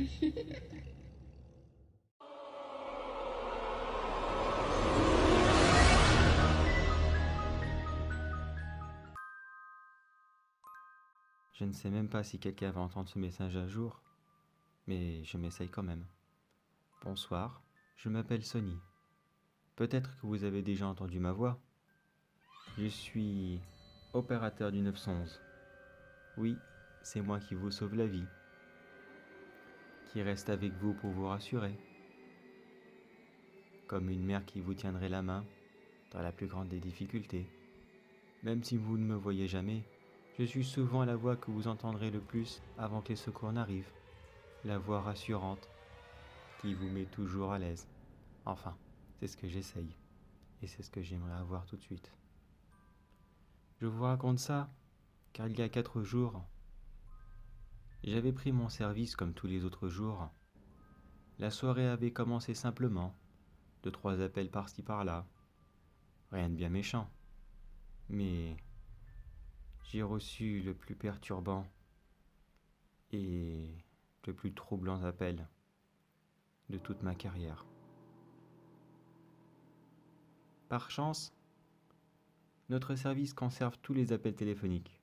Je ne sais même pas si quelqu'un va entendre ce message un jour, mais je m'essaye quand même. Bonsoir, je m'appelle Sonny. Peut-être que vous avez déjà entendu ma voix. Je suis opérateur du 911. Oui, c'est moi qui vous sauve la vie, qui reste avec vous pour vous rassurer, comme une mère qui vous tiendrait la main dans la plus grande des difficultés. Même si vous ne me voyez jamais, je suis souvent la voix que vous entendrez le plus avant que les secours n'arrivent. La voix rassurante qui vous met toujours à l'aise. Enfin, c'est ce que j'essaye. Et c'est ce que j'aimerais avoir tout de suite. Je vous raconte ça car il y a 4 jours, j'avais pris mon service comme tous les autres jours. La soirée avait commencé simplement, 2-3 appels par-ci par-là. Rien de bien méchant. Mais j'ai reçu le plus perturbant et le plus troublant appel de toute ma carrière. Par chance, notre service conserve tous les appels téléphoniques.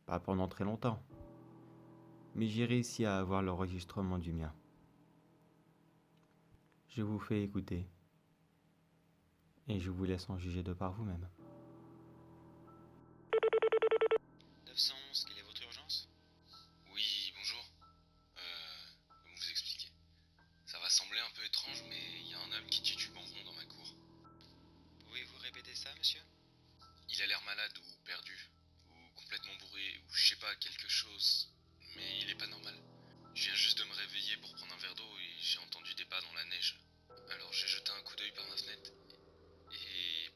Pas pendant très longtemps, mais j'ai réussi à avoir l'enregistrement du mien. Je vous fais écouter et je vous laisse en juger de par vous-même. 911, quelle est votre urgence? Oui, bonjour. Comment vous expliquer? Ça va sembler un peu étrange, mais il y a un homme qui titube en rond dans ma cour. Pouvez-vous répéter ça, monsieur? Il a l'air malade ou perdu, ou complètement bourré, ou je sais pas, quelque chose, mais il est pas normal. Je viens juste de me réveiller pour prendre un verre d'eau et j'ai entendu des pas dans la neige. Alors j'ai jeté un coup d'œil par ma fenêtre et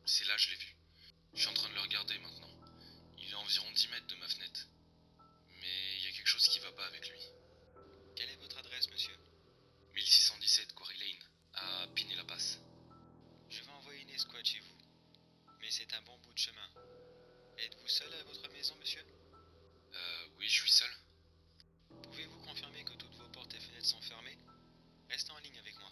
c'est là que je l'ai vu. Je suis en train de le regarder maintenant. Il est à environ 10 mètres de ma fenêtre. Mais il y a quelque chose qui va pas avec lui. Quelle est votre adresse, monsieur? 1617 Quarry Lane, à Pinet-la-Passe. Je vais envoyer une escouade chez vous, mais c'est un bon bout de chemin. Êtes-vous seul à votre maison, monsieur? Oui, je suis seul. Pouvez-vous confirmer que toutes vos portes et fenêtres sont fermées? Restez en ligne avec moi.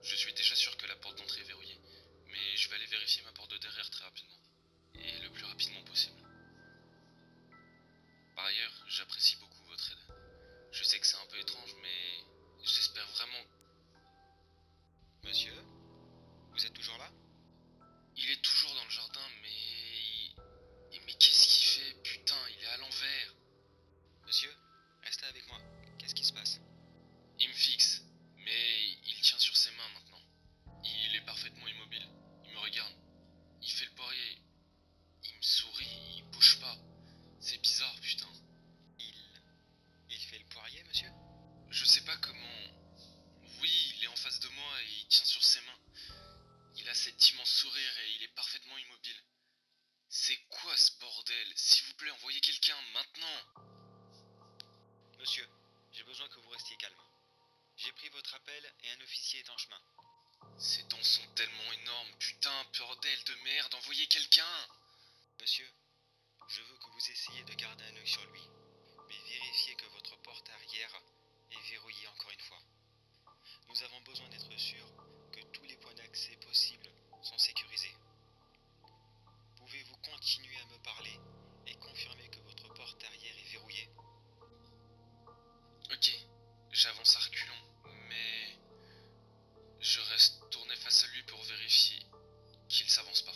Je suis déjà sûr que la porte d'entrée est verrouillée, mais je vais aller vérifier ma porte de derrière très rapidement. Et le plus rapidement possible. Par ailleurs, j'apprécie beaucoup votre aide. Je sais que c'est un peu étrange, mais j'espère vraiment... Monsieur? Vous êtes toujours là? Il est toujours dans le jardin, mais... Mais qu'est-ce qu'il fait? Putain, il est à l'envers. Monsieur, restez avec moi. Qu'est-ce qui se passe? Il me fixe, mais il tient sur ses mains maintenant. Il est parfaitement immobile. Il me regarde. Il fait le poirier. Il me sourit, il bouge pas. C'est bizarre, putain. Il fait le poirier, monsieur? Je sais pas comment... Oui, il est en face de moi et il tient sur ses mains. Il a cet immense sourire et il est parfaitement immobile. C'est quoi ce bordel? S'il vous plaît, envoyez quelqu'un maintenant. Monsieur, j'ai besoin que vous restiez calme. J'ai pris votre appel et un officier est en chemin. Ces dents sont tellement énormes, putain, bordel de merde, envoyez quelqu'un. Monsieur, je veux que vous essayiez de garder un œil sur lui, mais vérifiez que votre porte arrière est verrouillée encore une fois. Nous avons besoin d'être sûrs que tous les points d'accès possibles sont sécurisés. Pouvez-vous continuer à me parler et confirmer que votre porte arrière est verrouillée? Ok, j'avance à reculons, mais... Je reste tourné face à lui pour vérifier qu'il s'avance pas.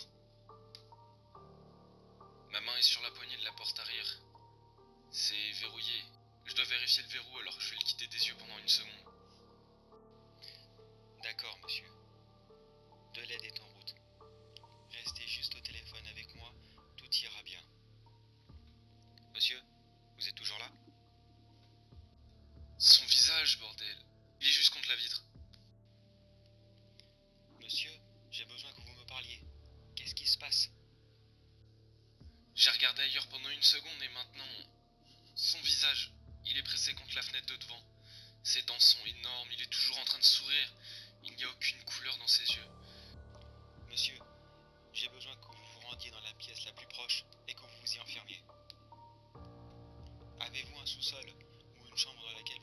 Ma main est sur la poignée de la porte arrière. C'est verrouillé. Je dois vérifier le verrou alors je vais le quitter des yeux pendant une seconde. D'accord, monsieur. De l'aide est en route. Restez juste au téléphone avec moi, tout ira bien. Monsieur, vous êtes toujours là? Son visage, bordel. Il est juste contre la vitre. Monsieur, j'ai besoin que vous me parliez. Qu'est-ce qui se passe? J'ai regardé ailleurs pendant une seconde et maintenant... Son visage, il est pressé contre la fenêtre de devant. Ses dents sont énormes, il est toujours en train de sourire. Il n'y a aucune couleur dans ses yeux. Monsieur, j'ai besoin que vous vous rendiez dans la pièce la plus proche et que vous vous y enfermiez. Avez-vous un sous-sol ou une chambre dans laquelle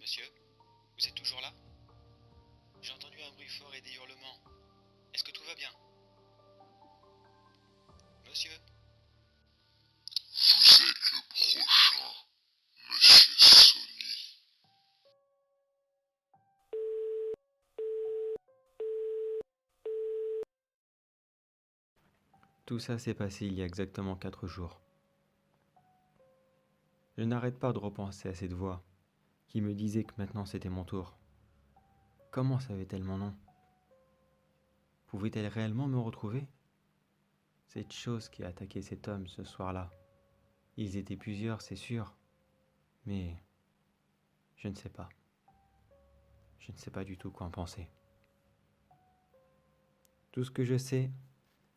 Monsieur, vous êtes toujours là? J'ai entendu un bruit fort et des hurlements. Est-ce que tout va bien? Monsieur? Vous êtes le prochain, Monsieur Sony. Tout ça s'est passé il y a exactement 4 jours. Je n'arrête pas de repenser à cette voix qui me disait que maintenant c'était mon tour. Comment savait-elle mon nom? Pouvait-elle réellement me retrouver? Cette chose qui a attaqué cet homme ce soir-là. Ils étaient plusieurs, c'est sûr. Mais je ne sais pas. Je ne sais pas du tout quoi en penser. Tout ce que je sais,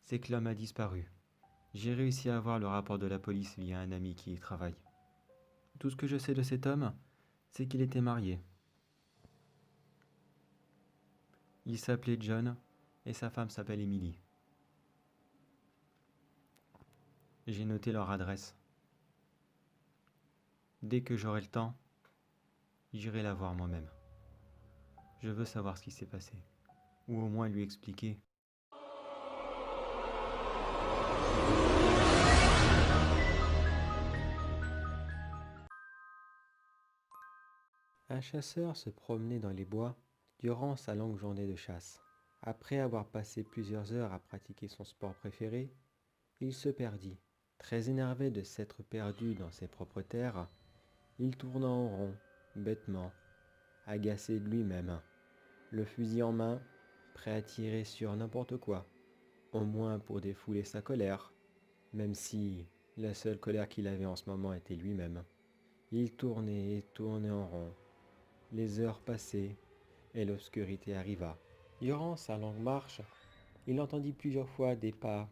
c'est que l'homme a disparu. J'ai réussi à avoir le rapport de la police via un ami qui y travaille. Tout ce que je sais de cet homme, c'est qu'il était marié. Il s'appelait John et sa femme s'appelle Emily. J'ai noté leur adresse. Dès que j'aurai le temps, j'irai la voir moi-même. Je veux savoir ce qui s'est passé, ou au moins lui expliquer. Un chasseur se promenait dans les bois durant sa longue journée de chasse. Après avoir passé plusieurs heures à pratiquer son sport préféré, il se perdit. Très énervé de s'être perdu dans ses propres terres, il tourna en rond, bêtement, agacé de lui-même, le fusil en main, prêt à tirer sur n'importe quoi, au moins pour défouler sa colère, même si la seule colère qu'il avait en ce moment était lui-même. Il tournait et tournait en rond. Les heures passaient et l'obscurité arriva. Durant sa longue marche, il entendit plusieurs fois des pas,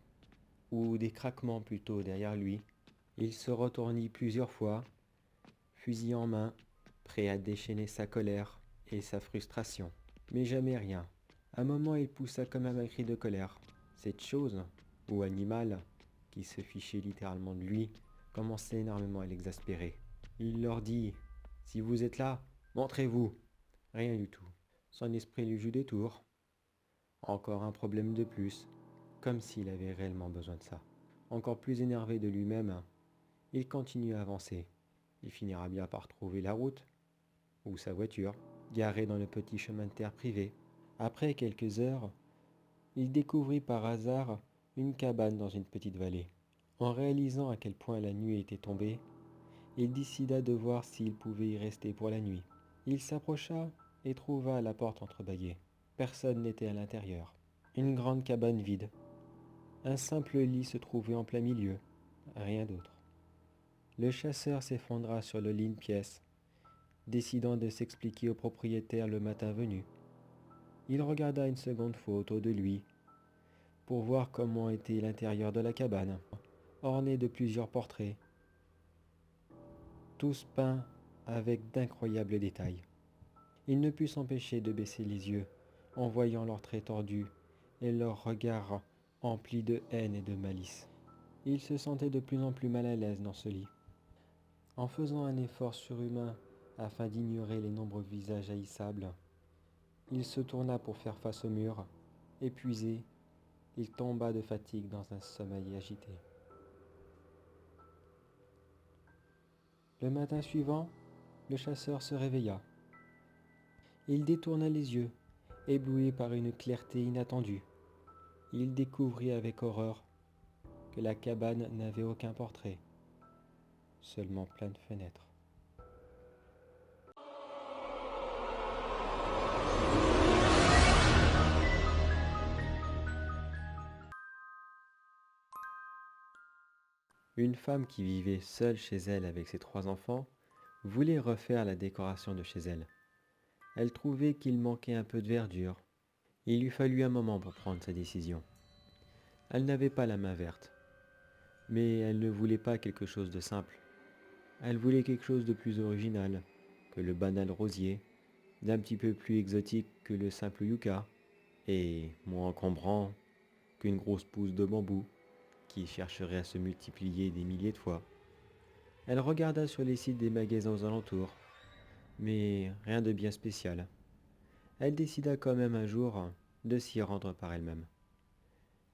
ou des craquements plutôt derrière lui. Il se retournit plusieurs fois, fusil en main, prêt à déchaîner sa colère et sa frustration. Mais jamais rien. Un moment, il poussa comme un cri de colère. Cette chose, ou animal, qui se fichait littéralement de lui, commençait énormément à l'exaspérer. Il leur dit « Si vous êtes là, montrez-vous !» Rien du tout. Son esprit lui joue des tours. Encore un problème de plus, comme s'il avait réellement besoin de ça. Encore plus énervé de lui-même, il continue à avancer. Il finira bien par trouver la route, ou sa voiture, garée dans le petit chemin de terre privé. Après quelques heures, il découvrit par hasard une cabane dans une petite vallée. En réalisant à quel point la nuit était tombée, il décida de voir s'il pouvait y rester pour la nuit. Il s'approcha et trouva la porte entrebâillée. Personne n'était à l'intérieur. Une grande cabane vide. Un simple lit se trouvait en plein milieu. Rien d'autre. Le chasseur s'effondra sur le lit de pièce, décidant de s'expliquer au propriétaire le matin venu. Il regarda une seconde fois autour de lui pour voir comment était l'intérieur de la cabane, orné de plusieurs portraits, tous peints avec d'incroyables détails. Il ne put s'empêcher de baisser les yeux en voyant leurs traits tordus et leurs regards emplis de haine et de malice. Il se sentait de plus en plus mal à l'aise dans ce lit. En faisant un effort surhumain afin d'ignorer les nombreux visages haïssables, il se tourna pour faire face au mur. Épuisé, il tomba de fatigue dans un sommeil agité. Le matin suivant, le chasseur se réveilla. Il détourna les yeux, ébloui par une clarté inattendue. Il découvrit avec horreur que la cabane n'avait aucun portrait, seulement plein de fenêtres. Une femme qui vivait seule chez elle avec ses 3 enfants voulait refaire la décoration de chez elle. Elle trouvait qu'il manquait un peu de verdure. Il lui fallut un moment pour prendre sa décision. Elle n'avait pas la main verte, mais elle ne voulait pas quelque chose de simple. Elle voulait quelque chose de plus original que le banal rosier, d'un petit peu plus exotique que le simple yucca, et moins encombrant qu'une grosse pousse de bambou qui chercherait à se multiplier des milliers de fois. Elle regarda sur les sites des magasins aux alentours, mais rien de bien spécial. Elle décida quand même un jour de s'y rendre par elle-même.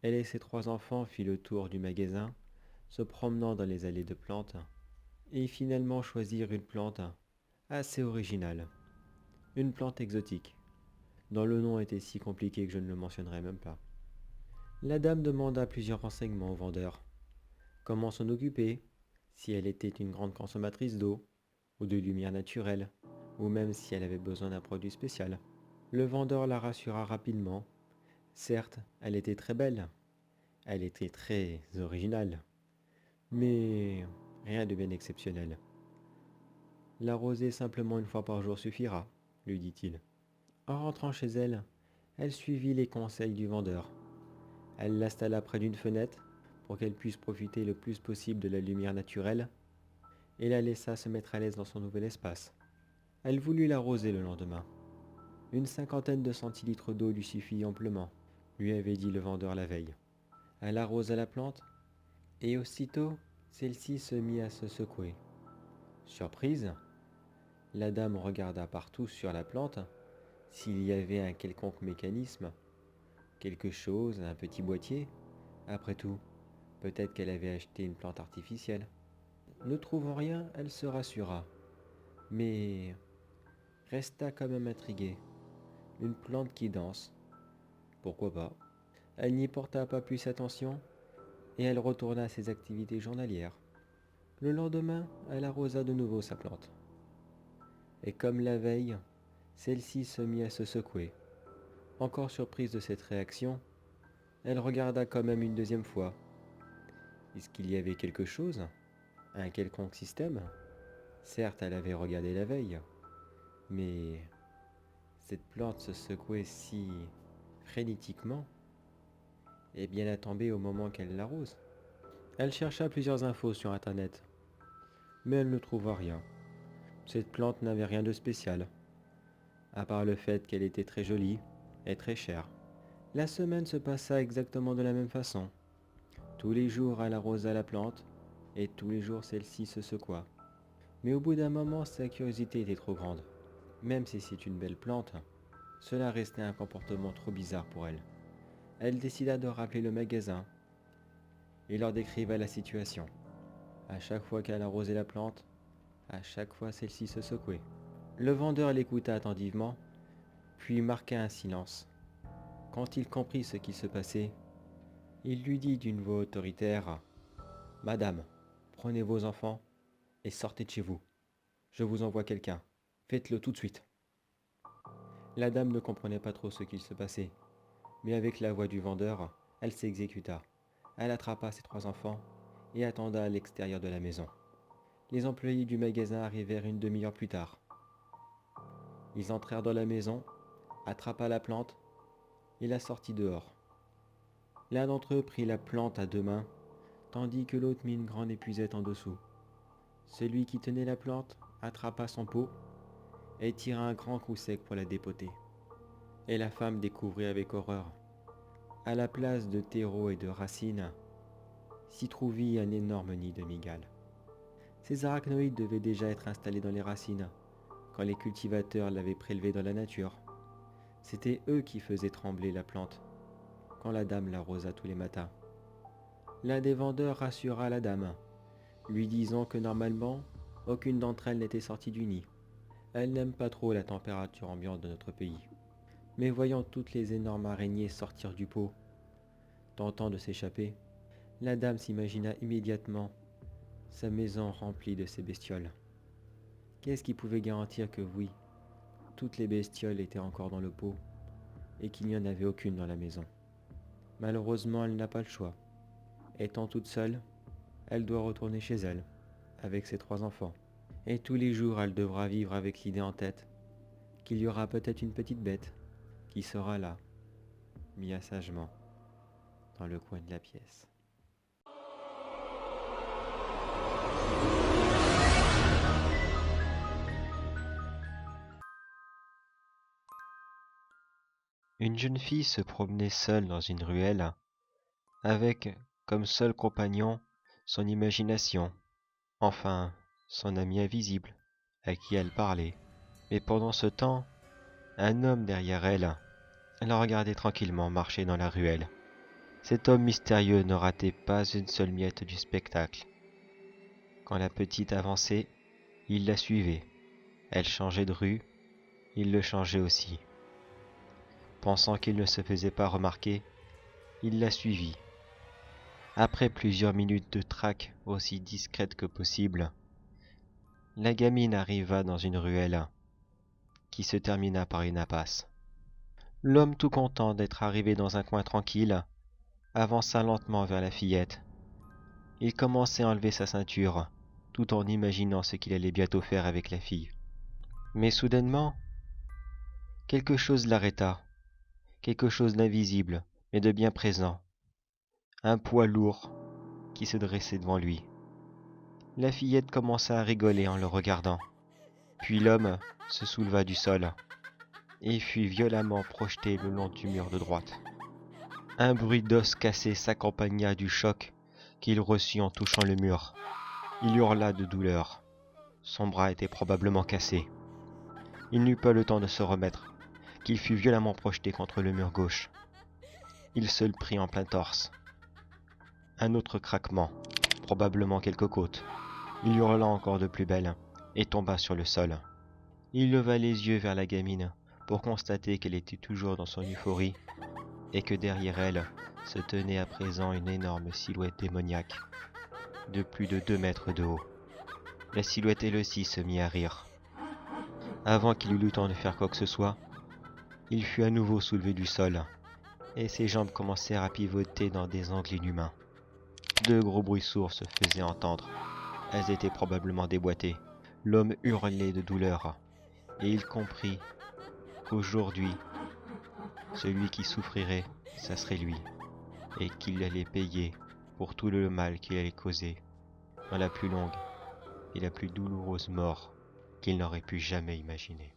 Elle et ses 3 enfants fit le tour du magasin, se promenant dans les allées de plantes, et finalement choisirent une plante assez originale, une plante exotique, dont le nom était si compliqué que je ne le mentionnerai même pas. La dame demanda plusieurs renseignements au vendeur. Comment s'en occuper, si elle était une grande consommatrice d'eau, ou de lumière naturelle, ou même si elle avait besoin d'un produit spécial. Le vendeur la rassura rapidement. Certes, elle était très belle, elle était très originale, mais rien de bien exceptionnel. L'arroser simplement une fois par jour suffira, lui dit-il. En rentrant chez elle, elle suivit les conseils du vendeur. Elle l'installa près d'une fenêtre pour qu'elle puisse profiter le plus possible de la lumière naturelle et la laissa se mettre à l'aise dans son nouvel espace. Elle voulut l'arroser le lendemain. Une 50aine de centilitres d'eau lui suffit amplement, lui avait dit le vendeur la veille. Elle arrosa la plante et aussitôt celle-ci se mit à se secouer. Surprise, la dame regarda partout sur la plante s'il y avait un quelconque mécanisme, quelque chose, un petit boîtier. Après tout, peut-être qu'elle avait acheté une plante artificielle. Ne trouvant rien, elle se rassura, mais resta quand même intriguée. Une plante qui danse, pourquoi pas? Elle n'y porta pas plus attention et elle retourna à ses activités journalières. Le lendemain, elle arrosa de nouveau sa plante. Et comme la veille, celle-ci se mit à se secouer. Encore surprise de cette réaction, elle regarda quand même une deuxième fois. Est-ce qu'il y avait quelque chose? Un quelconque système? Certes, elle avait regardé la veille, mais cette plante se secouait si frénétiquement, et bien à tomber au moment qu'elle l'arrose. Elle chercha plusieurs infos sur Internet, mais elle ne trouva rien. Cette plante n'avait rien de spécial, à part le fait qu'elle était très jolie et très chère. La semaine se passa exactement de la même façon. Tous les jours, elle arrosa la plante, et tous les jours, celle-ci se secoua. Mais au bout d'un moment, sa curiosité était trop grande. Même si c'est une belle plante, cela restait un comportement trop bizarre pour elle. Elle décida de rappeler le magasin et leur décrivait la situation. À chaque fois qu'elle arrosait la plante, à chaque fois celle-ci se secouait. Le vendeur l'écouta attentivement, puis marqua un silence. Quand il comprit ce qui se passait, il lui dit d'une voix autoritaire : « Madame, prenez vos enfants et sortez de chez vous. Je vous envoie quelqu'un. Faites-le tout de suite. » La dame ne comprenait pas trop ce qu'il se passait, mais avec la voix du vendeur, elle s'exécuta. Elle attrapa ses 3 enfants et attenda à l'extérieur de la maison. Les employés du magasin arrivèrent une demi-heure plus tard. Ils entrèrent dans la maison, attrapa la plante et la sortit dehors. L'un d'entre eux prit la plante à 2 mains, tandis que l'autre mit une grande épuisette en dessous. Celui qui tenait la plante attrapa son pot et tira un grand coup sec pour la dépoter. Et la femme découvrit avec horreur, à la place de terreau et de racines, s'y trouvait un énorme nid de mygales. Ces arachnoïdes devaient déjà être installés dans les racines quand les cultivateurs l'avaient prélevé dans la nature. C'étaient eux qui faisaient trembler la plante quand la dame l'arrosa tous les matins. L'un des vendeurs rassura la dame, lui disant que normalement, aucune d'entre elles n'était sortie du nid. Elle n'aime pas trop la température ambiante de notre pays. Mais voyant toutes les énormes araignées sortir du pot, tentant de s'échapper, la dame s'imagina immédiatement sa maison remplie de ces bestioles. Qu'est-ce qui pouvait garantir que oui, toutes les bestioles étaient encore dans le pot et qu'il n'y en avait aucune dans la maison? Malheureusement, elle n'a pas le choix. Étant toute seule, elle doit retourner chez elle, avec ses 3 enfants. Et tous les jours, elle devra vivre avec l'idée en tête qu'il y aura peut-être une petite bête qui sera là, mise sagement, dans le coin de la pièce. Une jeune fille se promenait seule dans une ruelle, avec comme seul compagnon son imagination, enfin son ami invisible, à qui elle parlait. Mais pendant ce temps, un homme derrière elle la regardait tranquillement marcher dans la ruelle. Cet homme mystérieux ne ratait pas une seule miette du spectacle. Quand la petite avançait, il la suivait. Elle changeait de rue, il le changeait aussi. Pensant qu'il ne se faisait pas remarquer, il la suivit. Après plusieurs minutes de traque aussi discrète que possible, la gamine arriva dans une ruelle qui se termina par une impasse. L'homme, tout content d'être arrivé dans un coin tranquille, avança lentement vers la fillette. Il commençait à enlever sa ceinture, tout en imaginant ce qu'il allait bientôt faire avec la fille. Mais soudainement, quelque chose l'arrêta, quelque chose d'invisible, mais de bien présent. Un poids lourd qui se dressait devant lui. La fillette commença à rigoler en le regardant. Puis l'homme se souleva du sol et fut violemment projeté le long du mur de droite. Un bruit d'os cassés s'accompagna du choc qu'il reçut en touchant le mur. Il hurla de douleur. Son bras était probablement cassé. Il n'eut pas le temps de se remettre, qu'il fut violemment projeté contre le mur gauche. Il se le prit en plein torse. Un autre craquement, probablement quelques côtes. Il hurla encore de plus belle et tomba sur le sol. Il leva les yeux vers la gamine pour constater qu'elle était toujours dans son euphorie et que derrière elle se tenait à présent une énorme silhouette démoniaque de plus de 2 mètres de haut. La silhouette elle aussi se mit à rire. Avant qu'il eût le temps de faire quoi que ce soit, il fut à nouveau soulevé du sol et ses jambes commencèrent à pivoter dans des angles inhumains. 2 gros bruits sourds se faisaient entendre. Elles étaient probablement déboîtées. L'homme hurlait de douleur et il comprit qu'aujourd'hui, celui qui souffrirait, ça serait lui, et qu'il allait payer pour tout le mal qu'il allait causer dans la plus longue et la plus douloureuse mort qu'il n'aurait pu jamais imaginer.